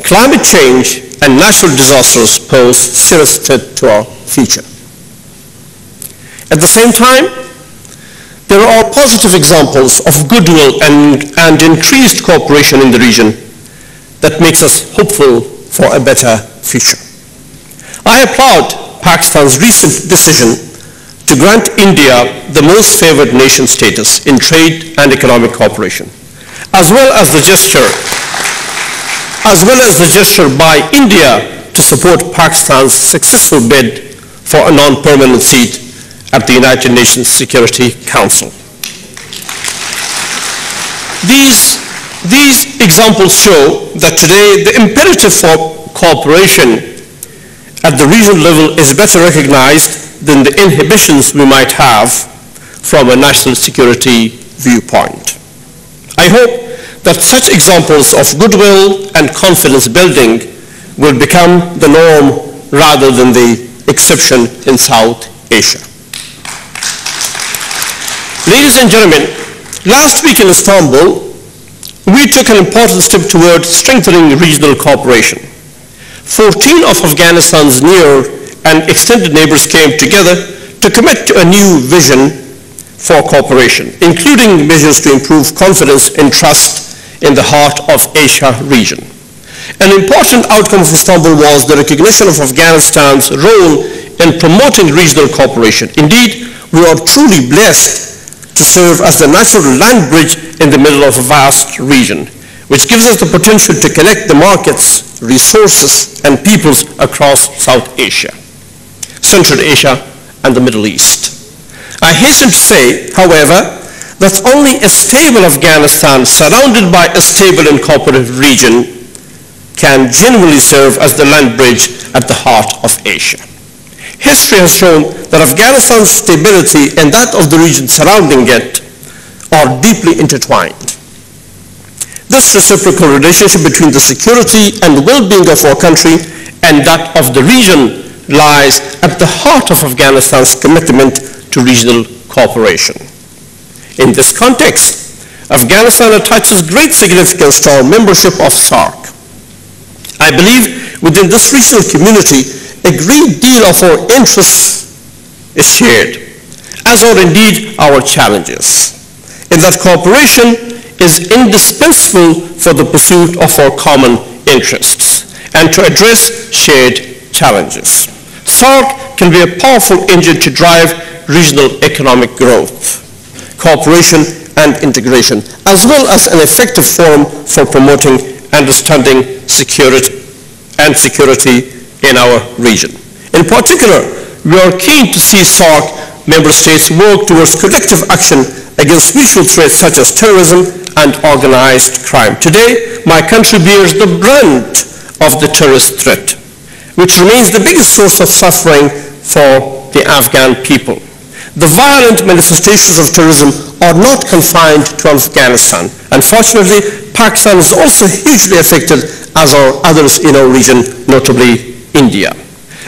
climate change and natural disasters pose serious threat to our future. At the same time, there are positive examples of goodwill and increased cooperation in the region that makes us hopeful for a better future. I applaud Pakistan's recent decision to grant India the most favored nation status in trade and economic cooperation, as well as the gesture by India to support Pakistan's successful bid for a non-permanent seat at the United Nations Security Council. These examples show that today the imperative for cooperation at the regional level is better recognized than the inhibitions we might have from a national security viewpoint. I hope that such examples of goodwill and confidence building will become the norm rather than the exception in South Asia. Ladies and gentlemen, last week in Istanbul, we took an important step toward strengthening regional cooperation. 14 of Afghanistan's near and extended neighbors came together to commit to a new vision for cooperation, including measures to improve confidence and trust in the heart of Asia region. An important outcome of Istanbul was the recognition of Afghanistan's role in promoting regional cooperation. Indeed, we are truly blessed to serve as the natural land bridge in the middle of a vast region, which gives us the potential to connect the markets, resources, and peoples across South Asia, Central Asia, and the Middle East. I hasten to say, however, that only a stable Afghanistan surrounded by a stable and cooperative region can genuinely serve as the land bridge at the heart of Asia. History has shown that Afghanistan's stability and that of the region surrounding it are deeply intertwined. This reciprocal relationship between the security and well-being of our country and that of the region lies at the heart of Afghanistan's commitment to regional cooperation. In this context, Afghanistan attaches great significance to our membership of SAARC. I believe within this regional community, a great deal of our interests is shared, as are indeed our challenges, and that cooperation is indispensable for the pursuit of our common interests and to address shared challenges. SAARC can be a powerful engine to drive regional economic growth, cooperation, and integration, as well as an effective forum for promoting understanding security in our region. In particular, we are keen to see SAARC member states work towards collective action against mutual threats such as terrorism and organized crime. Today, my country bears the brunt of the terrorist threat, which remains the biggest source of suffering for the Afghan people. The violent manifestations of terrorism are not confined to Afghanistan. Unfortunately, Pakistan is also hugely affected, as are others in our region, notably India.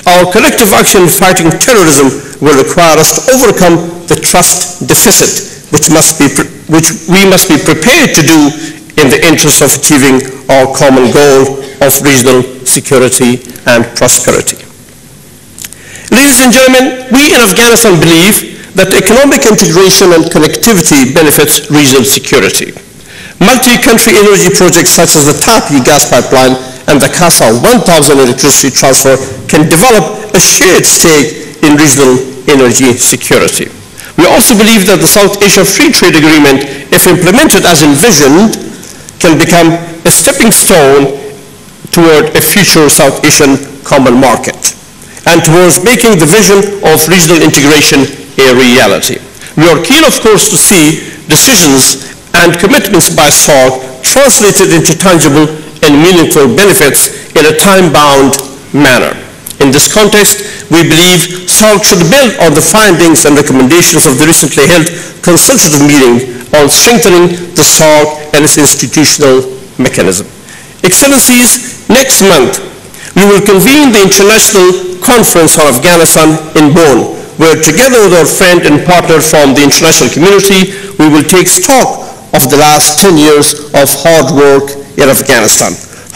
Our collective action in fighting terrorism will require us to overcome the trust deficit, which we must be prepared to do in the interest of achieving our common goal of regional security and prosperity. Ladies and gentlemen, we in Afghanistan believe that economic integration and connectivity benefits regional security. Multi-country energy projects such as the TAPI gas pipeline and the CASA 1000 electricity transfer can develop a shared stake in regional energy security. We also believe that the South Asia Free Trade Agreement, if implemented as envisioned, can become a stepping stone toward a future South Asian common market and towards making the vision of regional integration a reality. We are keen, of course, to see decisions and commitments by SAARC translated into tangible and meaningful benefits in a time-bound manner. In this context, we believe SAARC should build on the findings and recommendations of the recently held consultative meeting on strengthening the SAARC and its institutional mechanism. Excellencies, next month, we will convene the International Conference on Afghanistan in Bonn, where together with our friend and partner from the international community, we will take stock of the last 10 years of hard work in Afghanistan.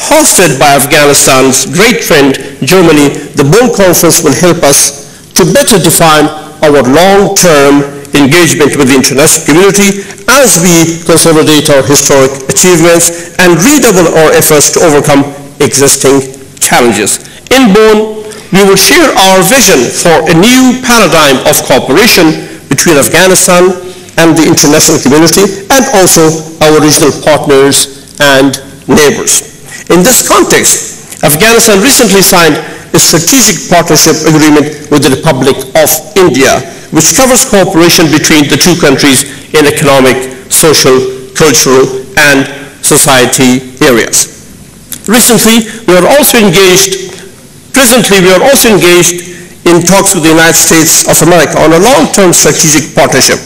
hosted by Afghanistan's great friend Germany, the Bonn Conference will help us to better define our long-term engagement with the international community as we consolidate our historic achievements and redouble our efforts to overcome existing challenges. In Bonn, we will share our vision for a new paradigm of cooperation between Afghanistan and the international community and also our regional partners and neighbors. In this context, Afghanistan recently signed a strategic partnership agreement with the Republic of India, which covers cooperation between the two countries in economic, social, cultural, and society areas. Presently, we are also engaged in talks with the United States of America on a long-term strategic partnership.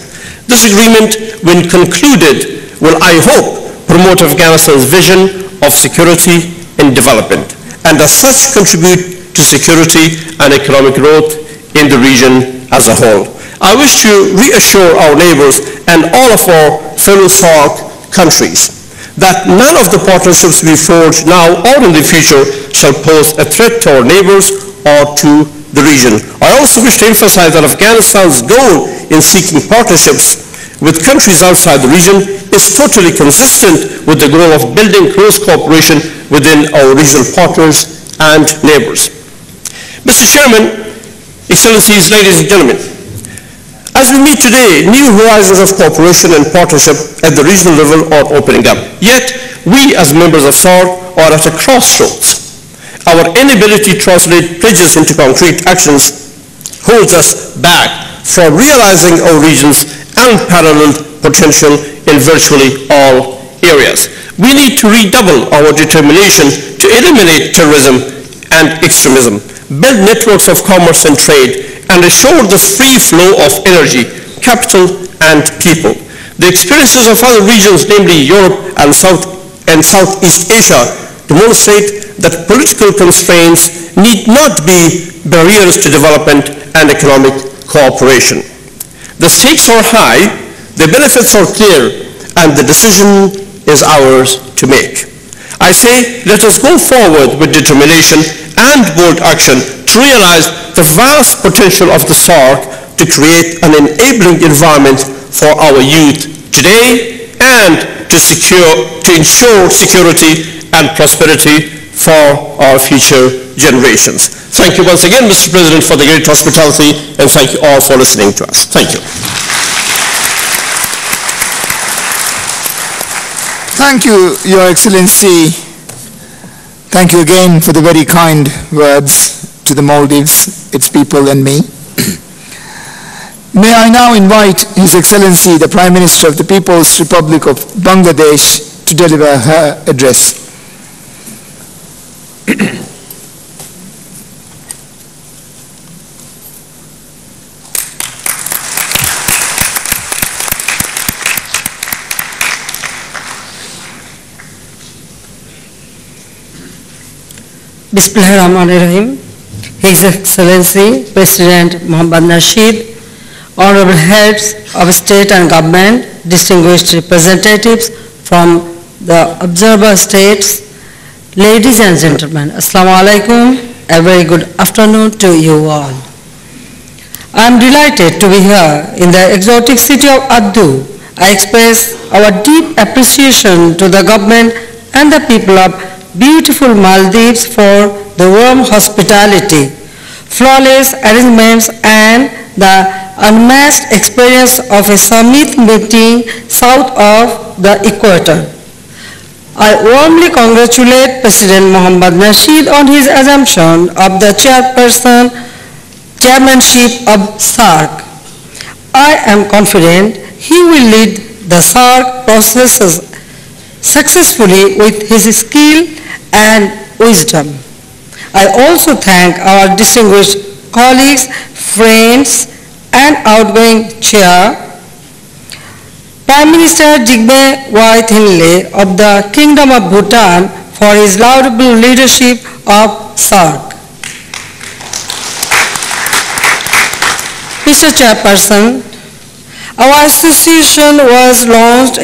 This agreement, when concluded, will, I hope, promote Afghanistan's vision of security and development, and as such contribute to security and economic growth in the region as a whole. I wish to reassure our neighbors and all of our fellow SAARC countries that none of the partnerships we forge now or in the future shall pose a threat to our neighbors or to the region. I also wish to emphasize that Afghanistan's goal in seeking partnerships with countries outside the region is totally consistent with the goal of building close cooperation within our regional partners and neighbors. Mr. Chairman, Excellencies, ladies and gentlemen, as we meet today, new horizons of cooperation and partnership at the regional level are opening up. Yet, we as members of SAARC are at a crossroads. Our inability to translate pledges into concrete actions holds us back from realizing our region's unparalleled potential in virtually all areas. We need to redouble our determination to eliminate terrorism and extremism, build networks of commerce and trade, and assure the free flow of energy, capital, and people. The experiences of other regions, namely Europe and Southeast Asia, demonstrate that political constraints need not be barriers to development and economic cooperation. The stakes are high, the benefits are clear, and the decision is ours to make. I say, let us go forward with determination and bold action to realize the vast potential of the SAARC to create an enabling environment for our youth today and to ensure security and prosperity for our future generations. Thank you once again, Mr. President, for the great hospitality, and thank you all for listening to us. Thank you. Thank you, Your Excellency. Thank you again for the very kind words to the Maldives, its people, and me. May I now invite His Excellency, the Prime Minister of the People's Republic of Bangladesh, to deliver her address. Bismillahirrahmanirrahim. His Excellency President Mohammad Nasheed, Honorable Heads of State and Government, distinguished representatives from the observer states, ladies and gentlemen, Assalamu alaikum, a very good afternoon to you all. I am delighted to be here in the exotic city of Addoo. I express our deep appreciation to the government and the people of beautiful Maldives for the warm hospitality, flawless arrangements, and the unmatched experience of a summit meeting south of the equator. I warmly congratulate President Mohammad Nasheed on his assumption of the chairmanship of SAARC. I am confident he will lead the SAARC processes successfully with his skill and wisdom. I also thank our distinguished colleagues, friends, and outgoing chair, Prime Minister Jigme Y Thinle of the Kingdom of Bhutan, for his laudable leadership of SAARC. Mr. Chairperson, our association was launched